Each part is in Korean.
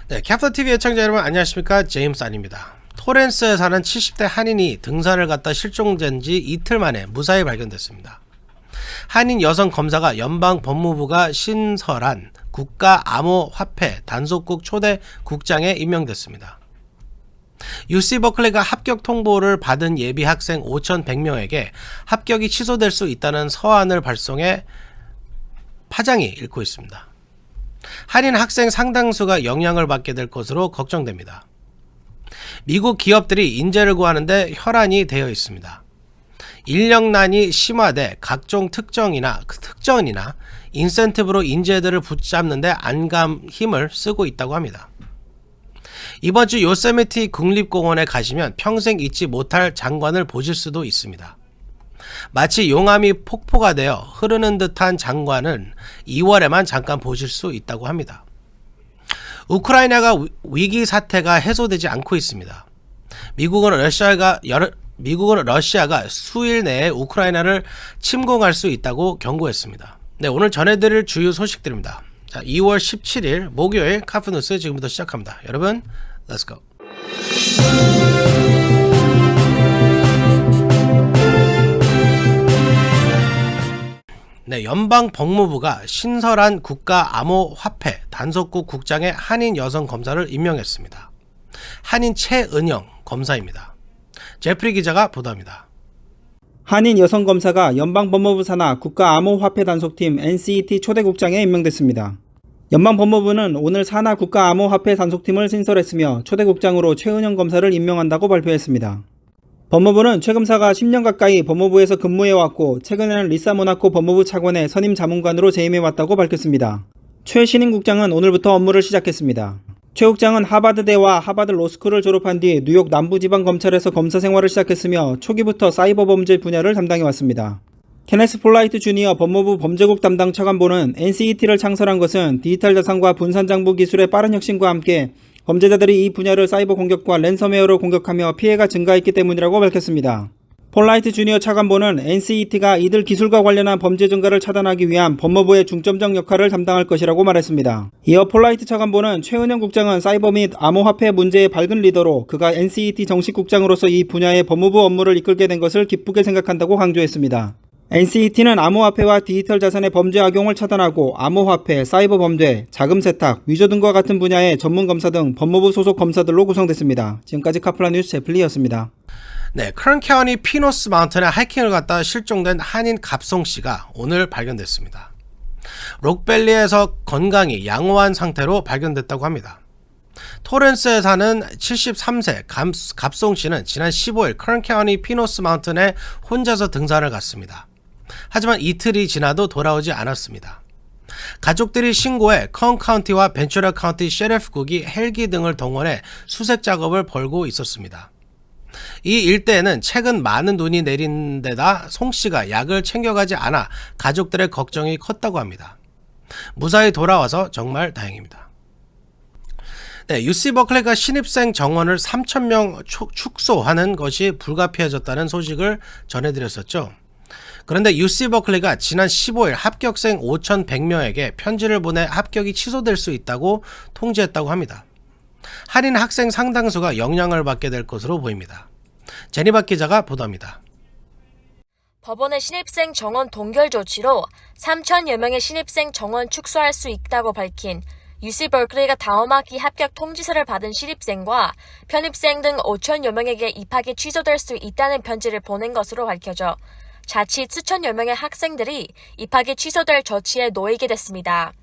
네, 캡터TV 애청자 여러분 안녕하십니까, 제임스 안입니다. 토렌스에 사는 70대 한인이 등산을 갔다 실종된 지 이틀 만에 무사히 발견됐습니다. 한인 여성 검사가 연방법무부가 신설한 국가암호화폐 단속국 초대 국장에 임명됐습니다. UC 버클리가 합격 통보를 받은 예비 학생 5,100명에게 합격이 취소될 수 있다는 서한을 발송해 파장이 일고 있습니다. 한인 학생 상당수가 영향을 받게 될 것으로 걱정됩니다. 미국 기업들이 인재를 구하는데 혈안이 되어 있습니다. 인력난이 심화돼 각종 특전이나 인센티브로 인재들을 붙잡는데 안감 힘을 쓰고 있다고 합니다. 이번 주 요세미티 국립공원에 가시면 평생 잊지 못할 장관을 보실 수도 있습니다. 마치 용암이 폭포가 되어 흐르는 듯한 장관은 2월에만 잠깐 보실 수 있다고 합니다. 우크라이나가 위기 사태가 해소되지 않고 있습니다. 미국은 러시아가 수일 내에 우크라이나를 침공할 수 있다고 경고했습니다. 네, 오늘 전해드릴 주요 소식들입니다. 자, 2월 17일 목요일 카프뉴스 지금부터 시작합니다. 여러분, Let's go. 네, 연방법무부가 신설한 국가암호화폐 단속국 국장에 한인 여성 검사를 임명했습니다. 한인 최은영 검사입니다. 제프리 기자가 보도합니다. 한인 여성 검사가 연방법무부 산하 국가암호화폐 단속팀 NCET 초대국장에 임명됐습니다. 연방법무부는 오늘 산하 국가암호화폐 단속팀을 신설했으며 초대국장으로 최은영 검사를 임명한다고 발표했습니다. 법무부는 최 검사가 10년 가까이 법무부에서 근무해왔고 최근에는 리사 모나코 법무부 차관의 선임 자문관으로 재임해왔다고 밝혔습니다. 최 신임 국장은 오늘부터 업무를 시작했습니다. 최 국장은 하버드대와 하버드 로스쿨을 졸업한 뒤 뉴욕 남부지방검찰에서 검사 생활을 시작했으며 초기부터 사이버 범죄 분야를 담당해왔습니다. 케네스 폴라이트 주니어 법무부 범죄국 담당 차관보는 NCET를 창설한 것은 디지털 자산과 분산장부 기술의 빠른 혁신과 함께 범죄자들이 이 분야를 사이버 공격과 랜섬웨어로 공격하며 피해가 증가했기 때문이라고 밝혔습니다. 폴라이트 주니어 차관보는 NCET가 이들 기술과 관련한 범죄 증가를 차단하기 위한 법무부의 중점적 역할을 담당할 것이라고 말했습니다. 이어 폴라이트 차관보는 최은영 국장은 사이버 및 암호화폐 문제의 밝은 리더로 그가 NCET 정식 국장으로서 이 분야의 법무부 업무를 이끌게 된 것을 기쁘게 생각한다고 강조했습니다. NCET는 암호화폐와 디지털 자산의 범죄 악용을 차단하고 암호화폐, 사이버 범죄, 자금 세탁, 위조 등과 같은 분야의 전문 검사 등 법무부 소속 검사들로 구성됐습니다. 지금까지 카플라 뉴스 제플리였습니다. 네, 커런 카운티 피노스 마운틴에 하이킹을 갔다 실종된 한인 갑송 씨가 오늘 발견됐습니다. 록밸리에서 건강이 양호한 상태로 발견됐다고 합니다. 토렌스에 사는 73세 갑송 씨는 지난 15일 커런 카운티 피노스 마운틴에 혼자서 등산을 갔습니다. 하지만 이틀이 지나도 돌아오지 않았습니다. 가족들이 신고해 컨 카운티와 벤츄라 카운티 셰리프국이 헬기 등을 동원해 수색 작업을 벌고 있었습니다. 이 일대에는 최근 많은 눈이 내린 데다 송 씨가 약을 챙겨가지 않아 가족들의 걱정이 컸다고 합니다. 무사히 돌아와서 정말 다행입니다. 네, UC 버클리가 신입생 정원을 3,000명 축소하는 것이 불가피해졌다는 소식을 전해드렸었죠. 그런데 UC 버클리가 지난 15일 합격생 5,100명에게 편지를 보내 합격이 취소될 수 있다고 통지했다고 합니다. 한인 학생 상당수가 영향을 받게 될 것으로 보입니다. 제니바 기자가 보도합니다. 법원의 신입생 정원 동결 조치로 3,000여 명의 신입생 정원 축소할 수 있다고 밝힌 UC 버클리가 다음 학기 합격 통지서를 받은 신입생과 편입생 등 5,000여 명에게 입학이 취소될 수 있다는 편지를 보낸 것으로 밝혀져 자칫 수천여 명의 학생들이 입학이 취소될 조치에 놓이게 됐습니다.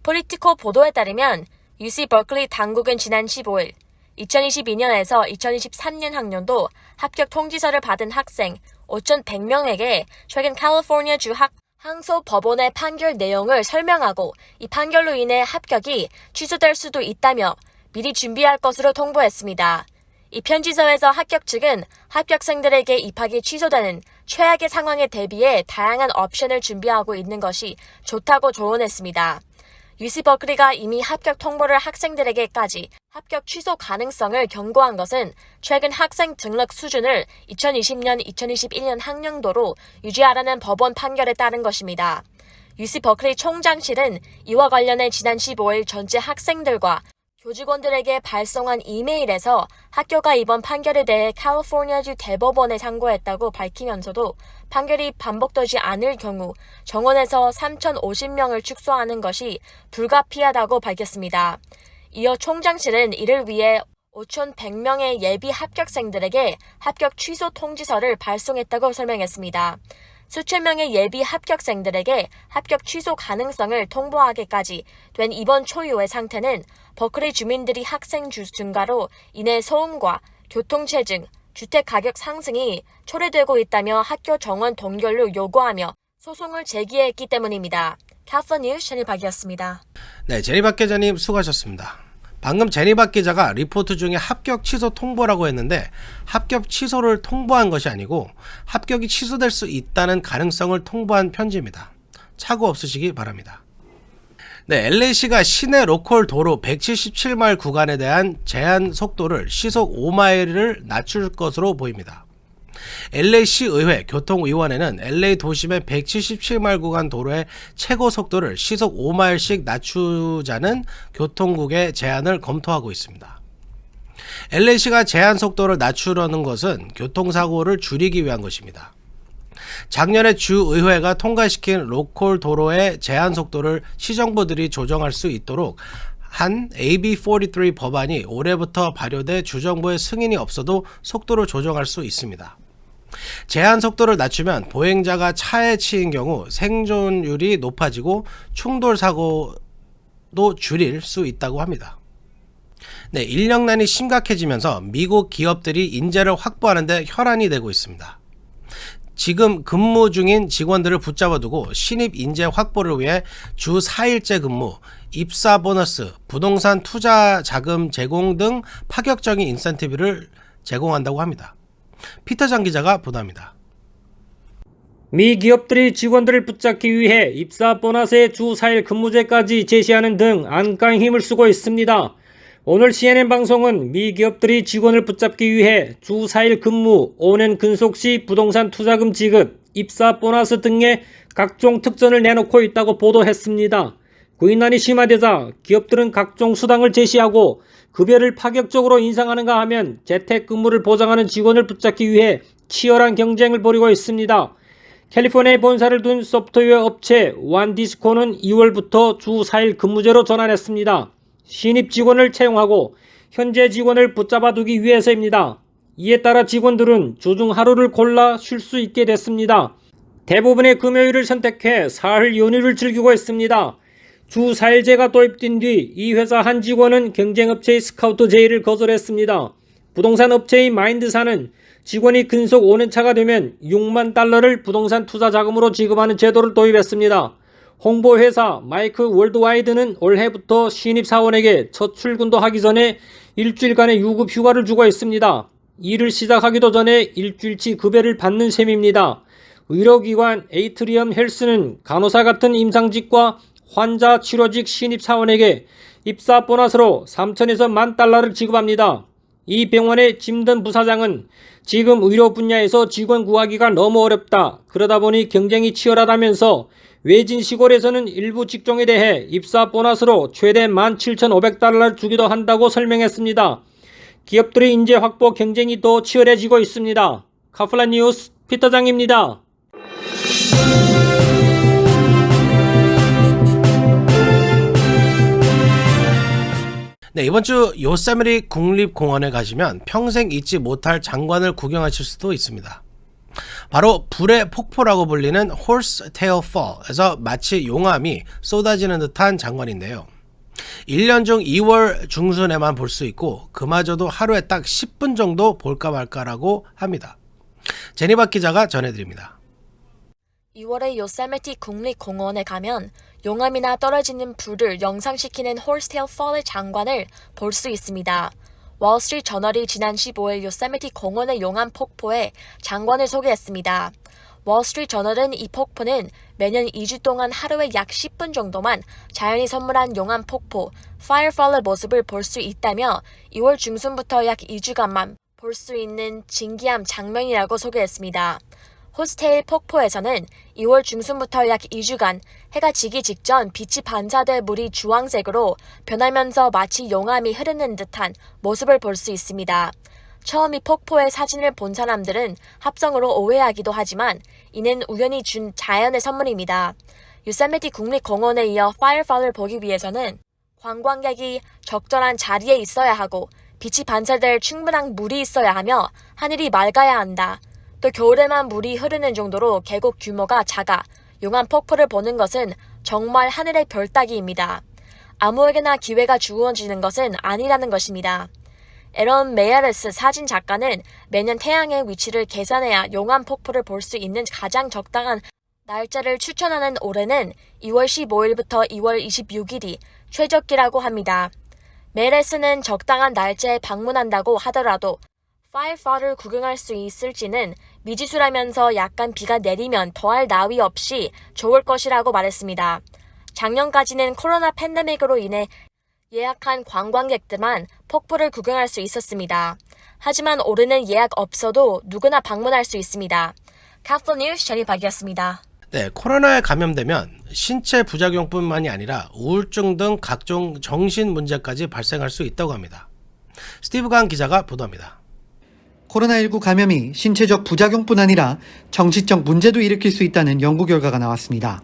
폴리티코 보도에 따르면 UC 버클리 당국은 지난 15일 2022년에서 2023년 학년도 합격 통지서를 받은 학생 5,100명에게 최근 캘리포니아주 항소 법원의 판결 내용을 설명하고 이 판결로 인해 합격이 취소될 수도 있다며 미리 준비할 것으로 통보했습니다. 이 편지서에서 합격 측은 합격생들에게 입학이 취소되는 최악의 상황에 대비해 다양한 옵션을 준비하고 있는 것이 좋다고 조언했습니다. UC 버클리가 이미 합격 통보를 학생들에게까지 합격 취소 가능성을 경고한 것은 최근 학생 등록 수준을 2020년, 2021년 학년도로 유지하라는 법원 판결에 따른 것입니다. UC 버클리 총장실은 이와 관련해 지난 15일 전체 학생들과 교직원들에게 발송한 이메일에서 학교가 이번 판결에 대해 캘리포니아주 대법원에 상고했다고 밝히면서도 판결이 반복되지 않을 경우 정원에서 3,050명을 축소하는 것이 불가피하다고 밝혔습니다. 이어 총장실은 이를 위해 5,100명의 예비 합격생들에게 합격 취소 통지서를 발송했다고 설명했습니다. 수천 명의 예비 합격생들에게 합격 취소 가능성을 통보하기까지 된 이번 초유의 상태는 버클리 주민들이 학생 수 증가로 인해 소음과 교통체증, 주택 가격 상승이 초래되고 있다며 학교 정원 동결로 요구하며 소송을 제기했기 때문입니다. 캘리포니아 뉴스 제니박이었습니다. 네, 제니박 기자님 수고하셨습니다. 방금 제니박 기자가 리포트 중에 합격 취소 통보라고 했는데 합격 취소를 통보한 것이 아니고 합격이 취소될 수 있다는 가능성을 통보한 편지입니다. 착오 없으시기 바랍니다. 네, LA시가 시내 로컬 도로 177마일 구간에 대한 제한 속도를 시속 5마일을 낮출 것으로 보입니다. LA시 의회 교통위원회는 LA 도심의 177마일 구간 도로의 최고 속도를 시속 5마일씩 낮추자는 교통국의 제안을 검토하고 있습니다. LA시가 제한 속도를 낮추려는 것은 교통사고를 줄이기 위한 것입니다. 작년에 주의회가 통과시킨 로컬 도로의 제한 속도를 시정부들이 조정할 수 있도록 한 AB43 법안이 올해부터 발효돼 주정부의 승인이 없어도 속도를 조정할 수 있습니다. 제한 속도를 낮추면 보행자가 차에 치인 경우 생존율이 높아지고 충돌 사고도 줄일 수 있다고 합니다. 네, 인력난이 심각해지면서 미국 기업들이 인재를 확보하는 데 혈안이 되고 있습니다. 지금 근무 중인 직원들을 붙잡아두고 신입 인재 확보를 위해 주 4일제 근무, 입사 보너스, 부동산 투자 자금 제공 등 파격적인 인센티브를 제공한다고 합니다. 피터장 기자가 보도합니다. 미 기업들이 직원들을 붙잡기 위해 입사 보너스의 주 4일 근무제까지 제시하는 등 안강의 힘을 쓰고 있습니다. 오늘 CNN 방송은 미 기업들이 직원을 붙잡기 위해 주 4일 근무, 5년 근속 시 부동산 투자금 지급, 입사 보너스 등의 각종 특전을 내놓고 있다고 보도했습니다. 구인난이 심화되자 기업들은 각종 수당을 제시하고 급여를 파격적으로 인상하는가 하면 재택근무를 보장하는 직원을 붙잡기 위해 치열한 경쟁을 벌이고 있습니다. 캘리포니아에 본사를 둔 소프트웨어 업체 완디스코는 2월부터 주 4일 근무제로 전환했습니다. 신입 직원을 채용하고 현재 직원을 붙잡아두기 위해서입니다. 이에 따라 직원들은 주중 하루를 골라 쉴 수 있게 됐습니다. 대부분의 금요일을 선택해 사흘 연휴를 즐기고 있습니다. 주 4일제가 도입된 뒤 이 회사 한 직원은 경쟁업체의 스카우트 제의를 거절했습니다. 부동산 업체인 마인드사는 직원이 근속 5년차가 되면 $60,000를 부동산 투자 자금으로 지급하는 제도를 도입했습니다. 홍보회사 마이크 월드와이드는 올해부터 신입 사원에게 첫 출근도 하기 전에 일주일간의 유급 휴가를 주고 있습니다. 일을 시작하기도 전에 일주일치 급여를 받는 셈입니다. 의료기관 에이트리엄 헬스는 간호사 같은 임상직과 환자 치료직 신입 사원에게 입사 보너스로 $3,000에서 $10,000를 지급합니다. 이 병원의 짐든 부사장은 지금 의료 분야에서 직원 구하기가 너무 어렵다. 그러다 보니 경쟁이 치열하다면서 외진 시골에서는 일부 직종에 대해 입사 보너스로 최대 $17,500를 주기도 한다고 설명했습니다. 기업들의 인재 확보 경쟁이 더 치열해지고 있습니다. 카플란 뉴스 피터장입니다. 네, 이번 주 요세미티 국립공원에 가시면 평생 잊지 못할 장관을 구경하실 수도 있습니다. 바로 불의 폭포라고 불리는 Horsetail Fall에서 마치 용암이 쏟아지는 듯한 장관인데요. 1년 중 2월 중순에만 볼 수 있고 그마저도 하루에 딱 10분 정도 볼까 말까라고 합니다. 제니박 기자가 전해드립니다. 2월에 요세미티 국립공원에 가면 용암이나 떨어지는 불을 영상시키는 Horsetail Fall의 장관을 볼 수 있습니다. 월스트리트 저널이 지난 15일 요세미티 공원의 용암 폭포에 장관을 소개했습니다. 월스트리트 저널은 이 폭포는 매년 2주 동안 하루에 약 10분 정도만 자연이 선물한 용암 폭포, 파이어폴의 모습을 볼 수 있다며 2월 중순부터 약 2주간만 볼 수 있는 진기함 장면이라고 소개했습니다. 호스테일 폭포에서는 2월 중순부터 약 2주간 해가 지기 직전 빛이 반사돼 물이 주황색으로 변하면서 마치 용암이 흐르는 듯한 모습을 볼 수 있습니다. 처음 이 폭포의 사진을 본 사람들은 합성으로 오해하기도 하지만 이는 우연히 준 자연의 선물입니다. 요세미티 국립공원에 이어 파이어폴을 보기 위해서는 관광객이 적절한 자리에 있어야 하고 빛이 반사될 충분한 물이 있어야 하며 하늘이 맑아야 한다. 또 겨울에만 물이 흐르는 정도로 계곡 규모가 작아 용암 폭포를 보는 것은 정말 하늘의 별 따기입니다. 아무에게나 기회가 주어지는 것은 아니라는 것입니다. 에런 메아레스 사진 작가는 매년 태양의 위치를 계산해야 용암 폭포를 볼 수 있는 가장 적당한 날짜를 추천하는 올해는 2월 15일부터 2월 26일이 최적기라고 합니다. 메아레스는 적당한 날짜에 방문한다고 하더라도 파이어폴을 구경할 수 있을지는 미지수라면서 약간 비가 내리면 더할 나위 없이 좋을 것이라고 말했습니다. 작년까지는 코로나 팬데믹으로 인해 예약한 관광객들만 폭포를 구경할 수 있었습니다. 하지만 올해는 예약 없어도 누구나 방문할 수 있습니다. 카플 뉴스 제니박이었습니다. 네, 코로나에 감염되면 신체 부작용뿐만이 아니라 우울증 등 각종 정신 문제까지 발생할 수 있다고 합니다. 스티브 강 기자가 보도합니다. 코로나19 감염이 신체적 부작용뿐 아니라 정신적 문제도 일으킬 수 있다는 연구 결과가 나왔습니다.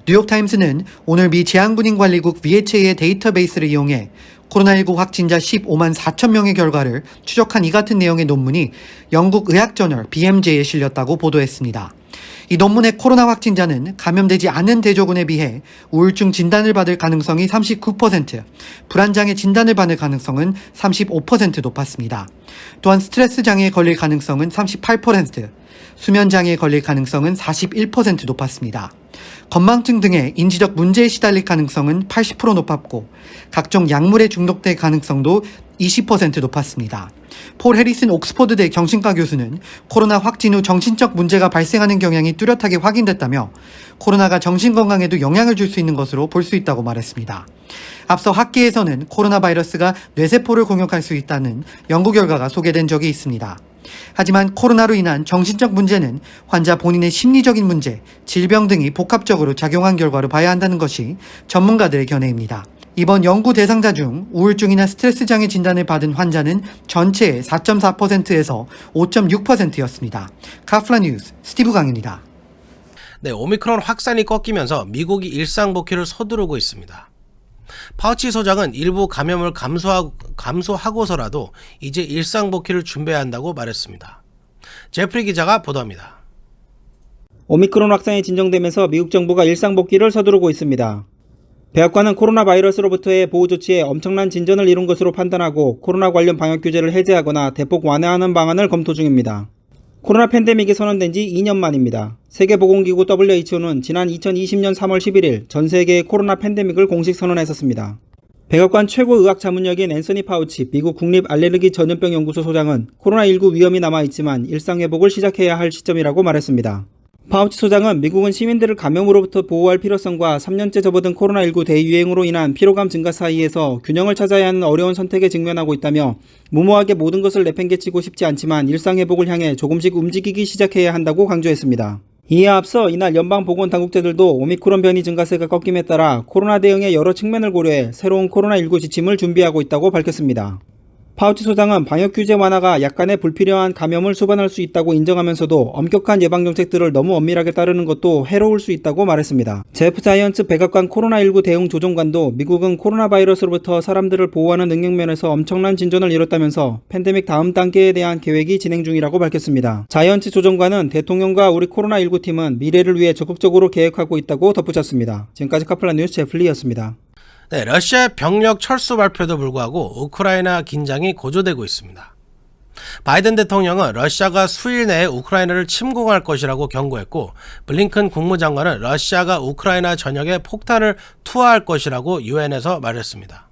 뉴욕타임스는 오늘 미 재앙군인관리국 VHA의 데이터베이스를 이용해 코로나19 확진자 15만 4천 명의 결과를 추적한 이 같은 내용의 논문이 영국 의학저널 BMJ에 실렸다고 보도했습니다. 이 논문의 코로나 확진자는 감염되지 않은 대조군에 비해 우울증 진단을 받을 가능성이 39%, 불안장애 진단을 받을 가능성은 35% 높았습니다. 또한 스트레스 장애에 걸릴 가능성은 38%, 수면 장애에 걸릴 가능성은 41% 높았습니다. 건망증 등의 인지적 문제에 시달릴 가능성은 80% 높았고 각종 약물에 중독될 가능성도 20% 높았습니다. 폴 해리슨 옥스퍼드대 정신과 교수는 코로나 확진 후 정신적 문제가 발생하는 경향이 뚜렷하게 확인됐다며 코로나가 정신건강에도 영향을 줄 수 있는 것으로 볼 수 있다고 말했습니다. 앞서 학계에서는 코로나 바이러스가 뇌세포를 공격할 수 있다는 연구 결과가 소개된 적이 있습니다. 하지만 코로나로 인한 정신적 문제는 환자 본인의 심리적인 문제, 질병 등이 복합적으로 작용한 결과로 봐야 한다는 것이 전문가들의 견해입니다. 이번 연구 대상자 중 우울증이나 스트레스 장애 진단을 받은 환자는 전체의 4.4%에서 5.6%였습니다. 카플라 뉴스 스티브 강입니다. 네, 오미크론 확산이 꺾이면서 미국이 일상복귀를 서두르고 있습니다. 파우치 소장은 일부 감염을 감소하고서라도 이제 일상복귀를 준비해야 한다고 말했습니다. 제프리 기자가 보도합니다. 오미크론 확산이 진정되면서 미국 정부가 일상복귀를 서두르고 있습니다. 백악관은 코로나 바이러스로부터의 보호 조치에 엄청난 진전을 이룬 것으로 판단하고 코로나 관련 방역 규제를 해제하거나 대폭 완화하는 방안을 검토 중입니다. 코로나 팬데믹이 선언된 지 2년 만입니다. 세계보건기구 WHO는 지난 2020년 3월 11일 전 세계의 코로나 팬데믹을 공식 선언했었습니다. 백악관 최고 의학 자문역인 앤서니 파우치 미국 국립 알레르기 전염병 연구소 소장은 코로나19 위험이 남아있지만 일상회복을 시작해야 할 시점이라고 말했습니다. 파우치 소장은 미국은 시민들을 감염으로부터 보호할 필요성과 3년째 접어든 코로나19 대유행으로 인한 피로감 증가 사이에서 균형을 찾아야 하는 어려운 선택에 직면하고 있다며 무모하게 모든 것을 내팽개치고 싶지 않지만 일상회복을 향해 조금씩 움직이기 시작해야 한다고 강조했습니다. 이에 앞서 이날 연방보건당국자들도 오미크론 변이 증가세가 꺾임에 따라 코로나 대응의 여러 측면을 고려해 새로운 코로나19 지침을 준비하고 있다고 밝혔습니다. 파우치 소장은 방역 규제 완화가 약간의 불필요한 감염을 수반할 수 있다고 인정하면서도 엄격한 예방 정책들을 너무 엄밀하게 따르는 것도 해로울 수 있다고 말했습니다. 제프 자이언츠 백악관 코로나19 대응 조정관도 미국은 코로나 바이러스로부터 사람들을 보호하는 능력 면에서 엄청난 진전을 이뤘다면서 팬데믹 다음 단계에 대한 계획이 진행 중이라고 밝혔습니다. 자이언츠 조정관은 대통령과 우리 코로나19 팀은 미래를 위해 적극적으로 계획하고 있다고 덧붙였습니다. 지금까지 카플라 뉴스 제플리였습니다. 네, 러시아 병력 철수 발표에도 불구하고 우크라이나 긴장이 고조되고 있습니다. 바이든 대통령은 러시아가 수일 내에 우크라이나를 침공할 것이라고 경고했고 블링컨 국무장관은 러시아가 우크라이나 전역에 폭탄을 투하할 것이라고 유엔에서 말했습니다.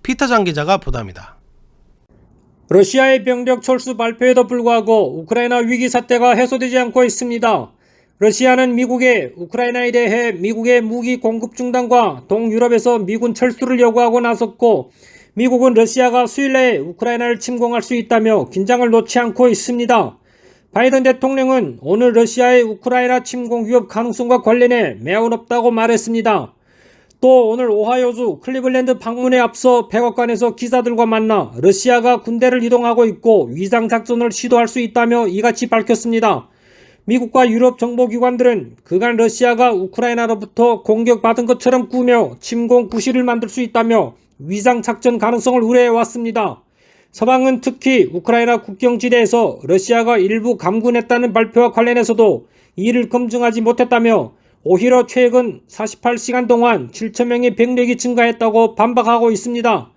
피터 장 기자가 보도합니다. 러시아의 병력 철수 발표에도 불구하고 우크라이나 위기 사태가 해소되지 않고 있습니다. 러시아는 미국에 우크라이나에 대해 미국의 무기 공급 중단과 동유럽에서 미군 철수를 요구하고 나섰고, 미국은 러시아가 수일 내에 우크라이나를 침공할 수 있다며 긴장을 놓지 않고 있습니다. 바이든 대통령은 오늘 러시아의 우크라이나 침공 위협 가능성과 관련해 매우 높다고 말했습니다. 또 오늘 오하이오주 클리블랜드 방문에 앞서 백악관에서 기자들과 만나 러시아가 군대를 이동하고 있고 위상작전을 시도할 수 있다며 이같이 밝혔습니다. 미국과 유럽 정보기관들은 그간 러시아가 우크라이나로부터 공격받은 것처럼 꾸며 침공 구실을 만들 수 있다며 위상작전 가능성을 우려해왔습니다. 서방은 특히 우크라이나 국경지대에서 러시아가 일부 감군했다는 발표와 관련해서도 이를 검증하지 못했다며 오히려 최근 48시간 동안 7,000명의 병력이 증가했다고 반박하고 있습니다.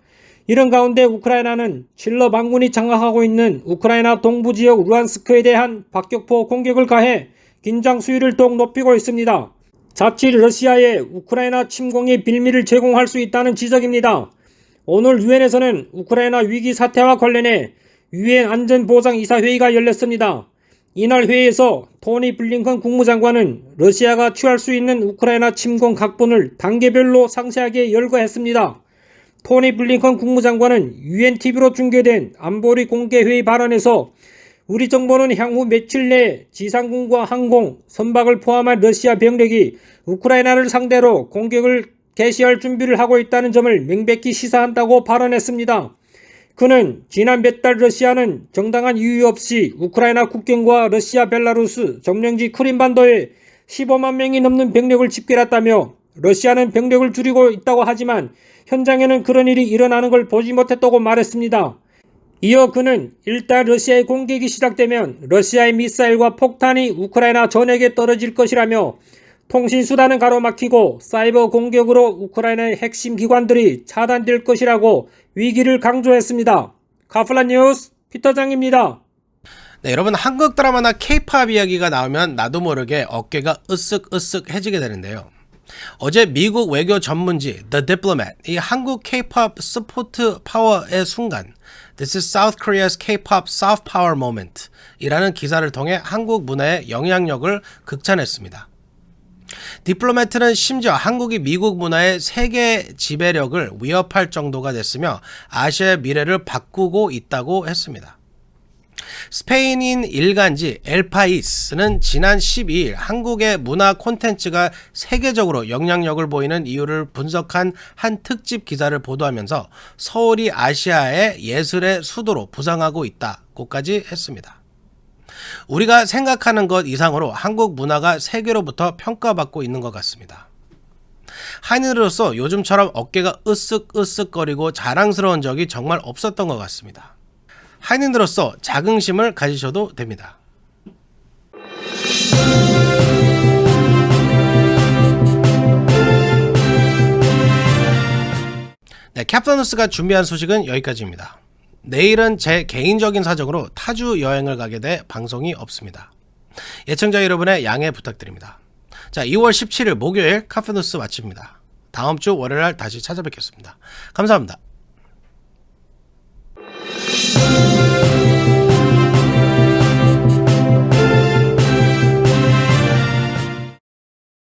이런 가운데 우크라이나는 칠러 반군이 장악하고 있는 우크라이나 동부지역 루안스크에 대한 박격포 공격을 가해 긴장 수위를 더욱 높이고 있습니다. 자칫 러시아에 우크라이나 침공의 빌미를 제공할 수 있다는 지적입니다. 오늘 유엔에서는 우크라이나 위기 사태와 관련해 유엔 안전보장이사회의가 열렸습니다. 이날 회의에서 토니 블링컨 국무장관은 러시아가 취할 수 있는 우크라이나 침공 각본을 단계별로 상세하게 열거했습니다. 토니 블링컨 국무장관은 유엔 TV로 중계된 안보리 공개회의 발언에서 우리 정부는 향후 며칠 내에 지상군과 항공, 선박을 포함한 러시아 병력이 우크라이나를 상대로 공격을 개시할 준비를 하고 있다는 점을 명백히 시사한다고 발언했습니다. 그는 지난 몇 달 러시아는 정당한 이유 없이 우크라이나 국경과 러시아 벨라루스 점령지 크림반도에 15만 명이 넘는 병력을 집결했다며 러시아는 병력을 줄이고 있다고 하지만 현장에는 그런 일이 일어나는 걸 보지 못했다고 말했습니다. 이어 그는 일단 러시아의 공격이 시작되면 러시아의 미사일과 폭탄이 우크라이나 전역에 떨어질 것이라며 통신수단은 가로막히고 사이버 공격으로 우크라이나의 핵심 기관들이 차단될 것이라고 위기를 강조했습니다. 카플란 뉴스 피터장입니다. 네, 여러분 한국 드라마나 K-팝 이야기가 나오면 나도 모르게 어깨가 으쓱으쓱해지게 되는데요. 어제 미국 외교 전문지 The Diplomat, 이 한국 K-팝 스포트 파워의 순간 This is South Korea's K-pop soft power moment 이라는 기사를 통해 한국 문화의 영향력을 극찬했습니다. 디플로매트는 심지어 한국이 미국 문화의 세계 지배력을 위협할 정도가 됐으며 아시아의 미래를 바꾸고 있다고 했습니다. 스페인인 일간지 엘파이스는 지난 12일 한국의 문화 콘텐츠가 세계적으로 영향력을 보이는 이유를 분석한 한 특집 기사를 보도하면서 서울이 아시아의 예술의 수도로 부상하고 있다고까지 했습니다. 우리가 생각하는 것 이상으로 한국 문화가 세계로부터 평가받고 있는 것 같습니다. 한인으로서 요즘처럼 어깨가 으쓱으쓱거리고 자랑스러운 적이 정말 없었던 것 같습니다. 한인으로서 자긍심을 가지셔도 됩니다. 네, 캡터뉴스가 준비한 소식은 여기까지입니다. 내일은 제 개인적인 사정으로 타주 여행을 가게 돼 방송이 없습니다. 예청자 여러분의 양해 부탁드립니다. 자, 2월 17일 목요일 카페뉴스 마칩니다. 다음 주 월요일 날 다시 찾아뵙겠습니다. 감사합니다.